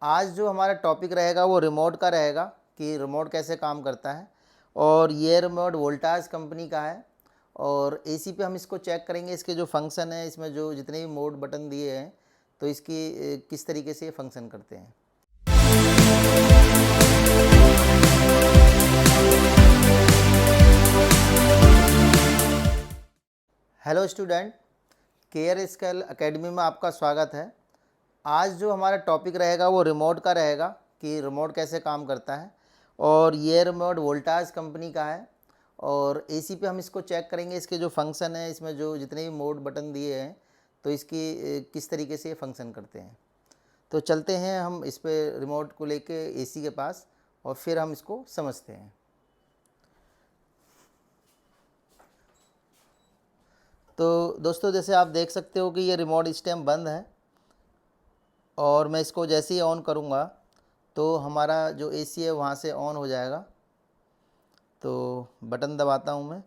आज जो हमारा टॉपिक रहेगा वो रिमोट का रहेगा कि रिमोट कैसे काम करता है। और ये रिमोट वोल्टास कंपनी का है और एसी पे हम इसको चेक करेंगे, इसके जो फंक्शन है, इसमें जो जितने भी मोड बटन दिए हैं तो इसकी किस तरीके से ये फंक्शन करते हैं। Hello student, care skill academy में आपका स्वागत है। आज जो हमारा टॉपिक रहेगा वो रिमोट का रहेगा कि रिमोट कैसे काम करता है। और ये रिमोट वोल्टास कंपनी का है और एसी पे हम इसको चेक करेंगे, इसके जो फंक्शन है, इसमें जो जितने भी मोड बटन दिए हैं तो इसकी किस तरीके से ये फंक्शन करते हैं। तो चलते हैं हम इस पे रिमोट को लेके एसी के पास और फिर हम इसको समझते हैं। तो दोस्तों, जैसे आप देख सकते हो कि ये रिमोट इस टाइम बंद है और मैं इसको जैसे ही ऑन करूँगा तो हमारा जो एसी है वहाँ से ऑन हो जाएगा। तो बटन दबाता हूँ मैं,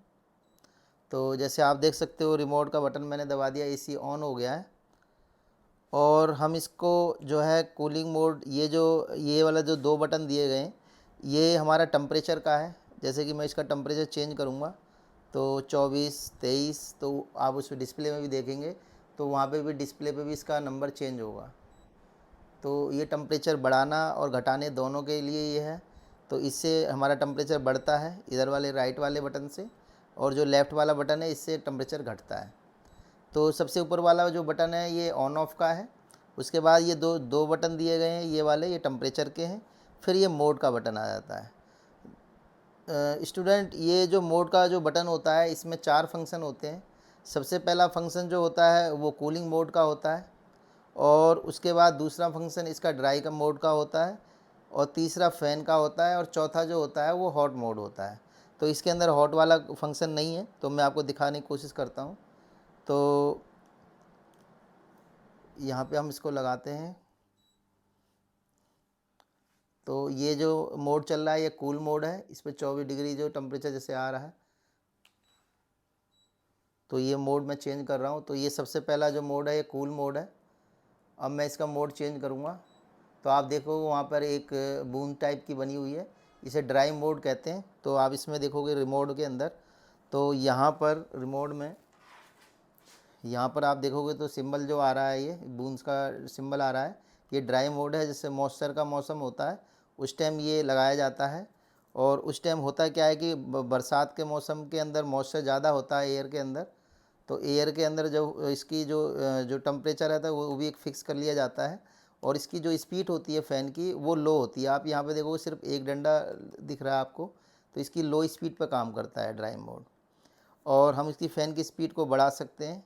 तो जैसे आप देख सकते हो रिमोट का बटन मैंने दबा दिया, एसी ऑन हो गया है। और हम इसको जो है कूलिंग मोड, ये वाला जो दो बटन दिए गए हैं ये हमारा टेम्परेचर का है। जैसे कि मैं इसका टेम्परेचर चेंज करूँगा तो 24, 23, तो आप उस डिस्प्ले में भी देखेंगे तो वहाँ पे भी डिस्प्ले पे भी इसका नंबर चेंज होगा। तो ये टेम्परेचर बढ़ाना और घटाने दोनों के लिए ये है। तो इससे हमारा टेम्परेचर बढ़ता है इधर वाले राइट वाले बटन से, और जो लेफ़्ट वाला बटन है इससे टेम्परेचर घटता है। तो सबसे ऊपर वाला जो बटन है ये ऑन ऑफ का है। उसके बाद ये दो दो बटन दिए गए हैं, ये वाले ये टेम्परेचर के हैं। फिर ये मोड का बटन आ जाता है। स्टूडेंट, ये जो मोड का जो बटन होता है इसमें 4 फंक्शन होते हैं। सबसे पहला फंक्शन जो होता है वो कूलिंग मोड का होता है, और उसके बाद दूसरा फंक्शन इसका ड्राई का मोड का होता है, और तीसरा फ़ैन का होता है, और चौथा जो होता है वो हॉट मोड होता है। तो इसके अंदर हॉट वाला फंक्शन नहीं है, तो मैं आपको दिखाने की कोशिश करता हूँ। तो यहाँ पे हम इसको लगाते हैं। तो ये जो मोड चल रहा है ये कूल मोड है, इस पर 24 डिग्री जो टेम्परेचर जैसे आ रहा है, तो ये मोड मैं चेंज कर रहा हूँ। तो ये सबसे पहला जो मोड है ये कूल मोड है। अब मैं इसका मोड चेंज करूँगा तो आप देखोगे वहाँ पर एक बूंद टाइप की बनी हुई है, इसे ड्राई मोड कहते हैं। तो आप इसमें देखोगे रिमोट के अंदर, तो यहाँ पर रिमोट में यहाँ पर आप देखोगे तो सिंबल जो आ रहा है ये बूंद का सिंबल आ रहा है, ये ड्राई मोड है। जैसे मॉइस्चर का मौसम होता है उस टाइम ये लगाया जाता है। और उस टाइम होता क्या है कि बरसात के मौसम के अंदर मॉइस्चर ज़्यादा होता है एयर के अंदर। तो एयर के अंदर जो इसकी जो टेम्परेचर रहता है वो भी एक फ़िक्स कर लिया जाता है, और इसकी जो स्पीड होती है फ़ैन की वो लो होती है। आप यहाँ पे देखोगे सिर्फ एक डंडा दिख रहा है आपको, तो इसकी लो स्पीड पे काम करता है ड्राई मोड। और हम इसकी फ़ैन की स्पीड को बढ़ा सकते हैं,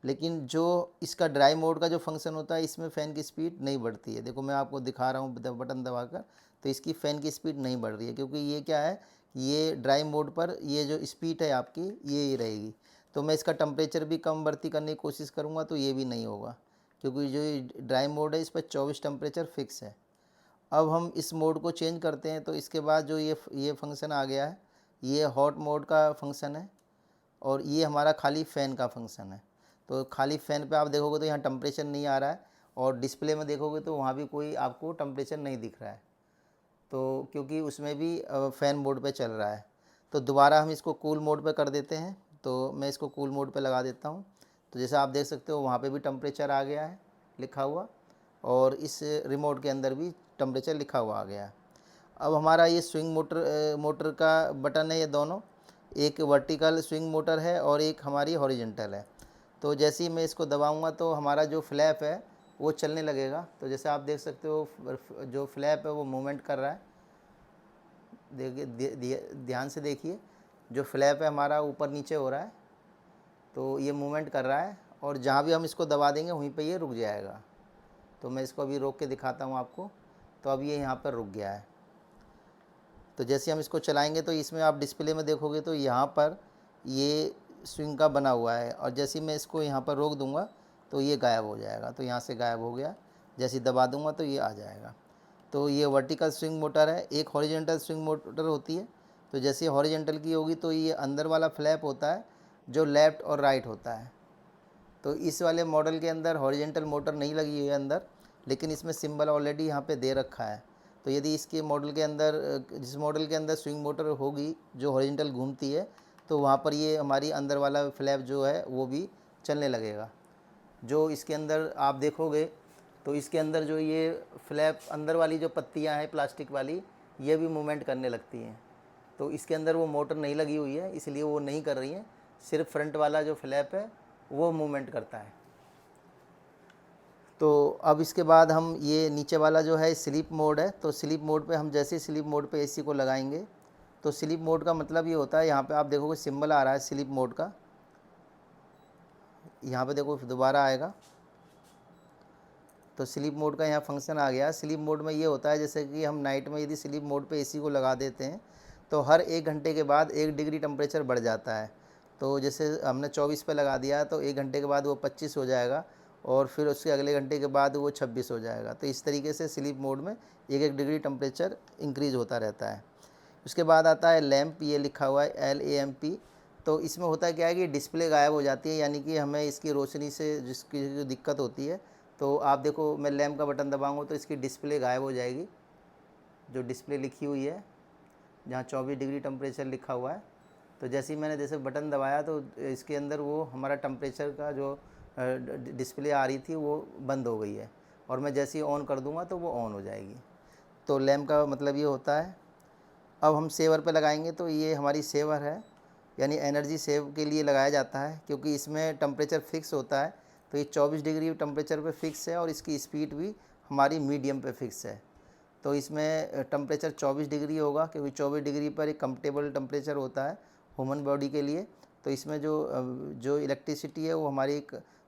लेकिन जो इसका ड्राई मोड का जो फंक्शन होता है इसमें फ़ैन की स्पीड नहीं बढ़ती है। देखो मैं आपको दिखा रहा हूँ बटन दबाकर, तो इसकी फ़ैन की स्पीड नहीं बढ़ रही है, क्योंकि ये क्या है, ये ड्राई मोड पर ये जो स्पीड है आपकी ये ही रहेगी। तो मैं इसका टेम्परेचर भी कम बढ़ती करने की कोशिश करूँगा तो ये भी नहीं होगा, क्योंकि जो ये ड्राई मोड है इस पर 24 टेम्परेचर फिक्स है। अब हम इस मोड को चेंज करते हैं, तो इसके बाद जो ये फंक्शन आ गया है ये हॉट मोड का फंक्शन है, और ये हमारा खाली फ़ैन का फंक्शन है। तो खाली फ़ैन पे आप देखोगे तो यहाँ टेम्परेचर नहीं आ रहा है, और डिस्प्ले में देखोगे तो वहाँ भी कोई आपको टेम्परेचर नहीं दिख रहा है, तो क्योंकि उसमें भी फ़ैन मोड पे चल रहा है। तो दोबारा हम इसको कूल मोड पे कर देते हैं। तो मैं इसको कूल मोड पे लगा देता हूँ। तो जैसे आप देख सकते हो वहाँ पे भी टेम्परेचर आ गया है लिखा हुआ, और इस रिमोट के अंदर भी टेम्परेचर लिखा हुआ आ गया है। अब हमारा ये स्विंग मोटर का बटन है, ये दोनों, एक वर्टिकल स्विंग मोटर है और एक हमारी हॉरिजेंटल है। तो जैसे ही मैं इसको दबाऊंगा तो हमारा जो फ्लैप है वो चलने लगेगा। तो जैसे आप देख सकते हो जो फ्लैप है वो मूवमेंट कर रहा है। देखिए, ध्यान से देखिए, जो फ्लैप है हमारा ऊपर नीचे हो रहा है, तो ये मूवमेंट कर रहा है, और जहाँ भी हम इसको दबा देंगे वहीं पे ये रुक जाएगा। तो मैं इसको अभी रोक के दिखाता हूँ आपको। तो अब ये यहाँ पर रुक गया है। तो जैसे हम इसको चलाएंगे तो इसमें आप डिस्प्ले में देखोगे तो यहाँ पर ये स्विंग का बना हुआ है, और जैसे ही मैं इसको यहाँ पर रोक दूँगा तो ये गायब हो जाएगा। तो यहाँ से गायब हो गया, जैसे ही दबा दूँगा तो ये आ जाएगा। तो ये वर्टिकल स्विंग मोटर है। एक हॉरिजॉन्टल स्विंग मोटर होती है। तो जैसे हॉरिजॉन्टल की होगी तो ये अंदर वाला फ्लैप होता है जो लेफ़्ट और राइट होता है। तो इस वाले मॉडल के अंदर हॉरिजॉन्टल मोटर नहीं लगी हुई है अंदर, लेकिन इसमें सिंबल ऑलरेडी यहाँ पे दे रखा है। तो यदि इसके मॉडल के अंदर जिस मॉडल के अंदर स्विंग मोटर होगी जो हॉरिजॉन्टल घूमती है, तो वहाँ पर ये हमारी अंदर वाला फ्लैप जो है वो भी चलने लगेगा। जो इसके अंदर आप देखोगे तो इसके अंदर जो ये फ्लैप अंदर वाली जो पत्तियाँ हैं प्लास्टिक वाली, ये भी मूवमेंट करने लगती हैं। तो इसके अंदर वो मोटर नहीं लगी हुई है, इसलिए वो नहीं कर रही हैं। सिर्फ फ्रंट वाला जो फ्लैप है वो मूवमेंट करता है। तो अब इसके बाद हम ये नीचे वाला जो है स्लीप मोड है, तो स्लीप मोड पे हम जैसे स्लीप मोड पे एसी को लगाएंगे तो स्लीप मोड का मतलब ये होता है, यहाँ पे आप देखोगे सिंबल आ रहा है स्लीप मोड का, यहाँ पे देखो दोबारा आएगा। तो स्लीप मोड का यहाँ फंक्शन आ गया। स्लीप मोड में ये होता है जैसे कि हम नाइट में यदि स्लीप मोड पे एसी को लगा देते हैं तो हर 1 घंटे के बाद 1 डिग्री टेम्परेचर बढ़ जाता है। तो जैसे हमने 24 पे लगा दिया तो 1 घंटे के बाद वो 25 हो जाएगा और फिर उसके अगले घंटे के बाद वो 26 हो जाएगा। तो इस तरीके से स्लीप मोड में 1-1 डिग्री टेम्परेचर इंक्रीज़ होता रहता है। उसके बाद आता है लैम्प, ये लिखा हुआ है LAMP। तो इसमें होता क्या है कि डिस्प्ले गायब हो जाती है, यानी कि हमें इसकी रोशनी से जिसकी जो दिक्कत होती है, तो आप देखो मैं लैम्प का बटन दबाऊंगा तो इसकी डिस्प्ले गायब हो जाएगी। जो डिस्प्ले लिखी हुई है जहाँ 24 डिग्री टेम्परेचर लिखा हुआ है, तो जैसे ही मैंने जैसे बटन दबाया तो इसके अंदर वो हमारा टेम्परेचर का जो डिस्प्ले आ रही थी वो बंद हो गई है, और मैं जैसे ही ऑन कर दूंगा तो वो ऑन हो जाएगी। तो लैम्प का मतलब ये होता है। अब हम सेवर पे लगाएंगे तो ये हमारी सेवर है, यानी एनर्जी सेव के लिए लगाया जाता है, क्योंकि इसमें टेम्परेचर फिक्स होता है। तो ये 24 डिग्री टेम्परेचर पे फिक्स है और इसकी स्पीड भी हमारी मीडियम पे फिक्स है। तो इसमें टेम्परेचर 24 डिग्री होगा, क्योंकि 24 डिग्री पर एक कंफर्टेबल टेम्परेचर होता है ह्यूमन बॉडी के लिए। तो इसमें जो इलेक्ट्रिसिटी है वो हमारी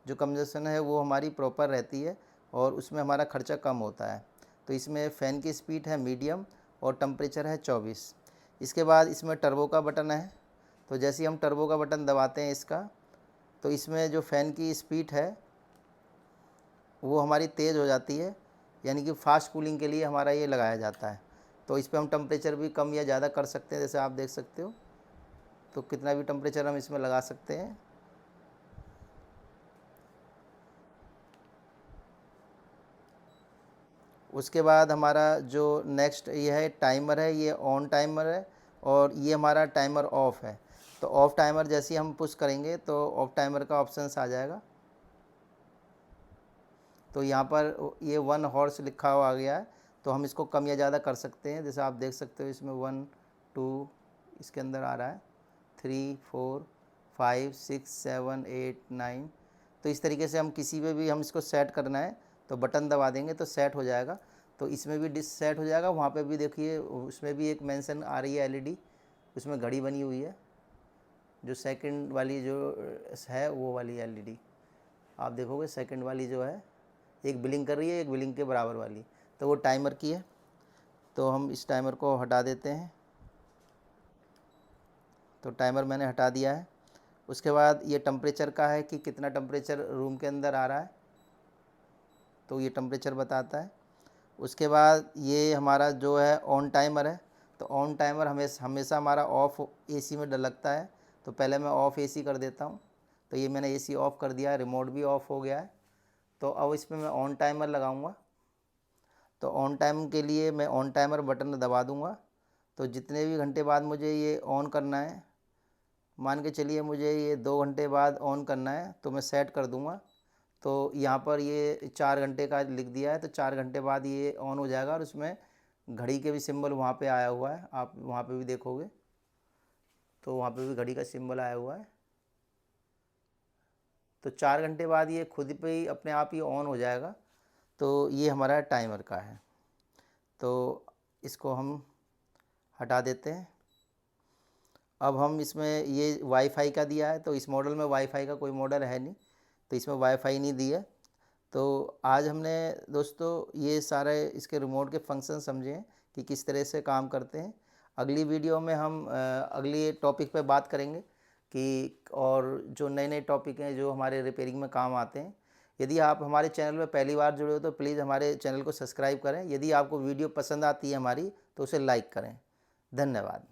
जो कंजप्शन है वो हमारी प्रॉपर रहती है और उसमें हमारा खर्चा कम होता है। तो इसमें फ़ैन की स्पीड है मीडियम और टेम्परेचर है 24। इसके बाद इसमें टर्बो का बटन है। तो जैसे ही हम टर्बो का बटन दबाते हैं इसका, तो इसमें जो फ़ैन की स्पीड है वो हमारी तेज़ हो जाती है, यानी कि फ़ास्ट कूलिंग के लिए हमारा ये लगाया जाता है। तो इस पर हम टेम्परेचर भी कम या ज़्यादा कर सकते हैं, जैसे आप देख सकते हो। तो कितना भी टेम्परेचर हम इसमें लगा सकते हैं। उसके बाद हमारा जो नेक्स्ट ये है टाइमर है, ये ऑन टाइमर है और ये हमारा टाइमर ऑफ है। तो ऑफ टाइमर जैसे ही हम पुश करेंगे तो ऑफ टाइमर का ऑप्शंस आ जाएगा। तो यहाँ पर ये 1 हॉर्स लिखा हुआ आ गया है, तो हम इसको कम या ज़्यादा कर सकते हैं। जैसे आप देख सकते हो इसमें 1 2 इसके अंदर आ रहा है, 3 4 5 6 7 8 9। तो इस तरीके से हम किसी पे भी हम इसको सेट करना है तो बटन दबा देंगे तो सेट हो जाएगा। तो इसमें भी डिस सेट हो जाएगा। वहाँ पे भी देखिए उसमें भी एक मेंशन आ रही है LED, उसमें घड़ी बनी हुई है। जो सेकंड वाली जो है वो वाली LED आप देखोगे, सेकंड वाली जो है एक ब्लिंक कर रही है, एक ब्लिंक के बराबर वाली, तो वो टाइमर की है। तो हम इस टाइमर को हटा देते हैं। तो टाइमर मैंने हटा दिया है। उसके बाद ये टेम्परेचर का है कि कितना टेम्परेचर रूम के अंदर आ रहा है, तो ये टेम्परेचर बताता है। उसके बाद ये हमारा जो है ऑन टाइमर है। तो ऑन टाइमर हमेशा हमारा ऑफ AC में लगता है। तो पहले मैं ऑफ़ AC कर देता हूँ। तो ये मैंने AC ऑफ़ कर दिया है, रिमोट भी ऑफ़ हो गया है। तो अब इसमें मैं ऑन टाइमर लगाऊंगा। तो ऑन टाइम के लिए मैं ऑन टाइमर बटन दबा दूंगा। तो जितने भी घंटे बाद मुझे ये ऑन करना है, मान के चलिए मुझे ये 2 घंटे बाद ऑन करना है, तो मैं सेट कर दूंगा। तो यहाँ पर ये 4 घंटे का लिख दिया है, तो 4 घंटे बाद ये ऑन हो जाएगा और उसमें घड़ी के भी सिंबल वहाँ पे आया हुआ है, आप वहाँ पे भी देखोगे तो वहाँ पे भी घड़ी का सिंबल आया हुआ है। तो 4 घंटे बाद ये खुद पे ही अपने आप ही ऑन हो जाएगा। तो ये हमारा टाइमर का है। तो इसको हम हटा देते हैं। अब हम इसमें ये वाईफाई का दिया है, तो इस मॉडल में वाईफाई का कोई मॉडल है नहीं, तो इसमें वाईफाई नहीं दिया। तो आज हमने दोस्तों ये सारे इसके रिमोट के फंक्शन समझे हैं कि किस तरह से काम करते हैं। अगली वीडियो में हम अगली टॉपिक पे बात करेंगे कि और जो नए नए टॉपिक हैं जो हमारे रिपेयरिंग में काम आते हैं। यदि आप हमारे चैनल में पहली बार जुड़े हो तो प्लीज़ हमारे चैनल को सब्सक्राइब करें। यदि आपको वीडियो पसंद आती है हमारी तो उसे लाइक करें। धन्यवाद।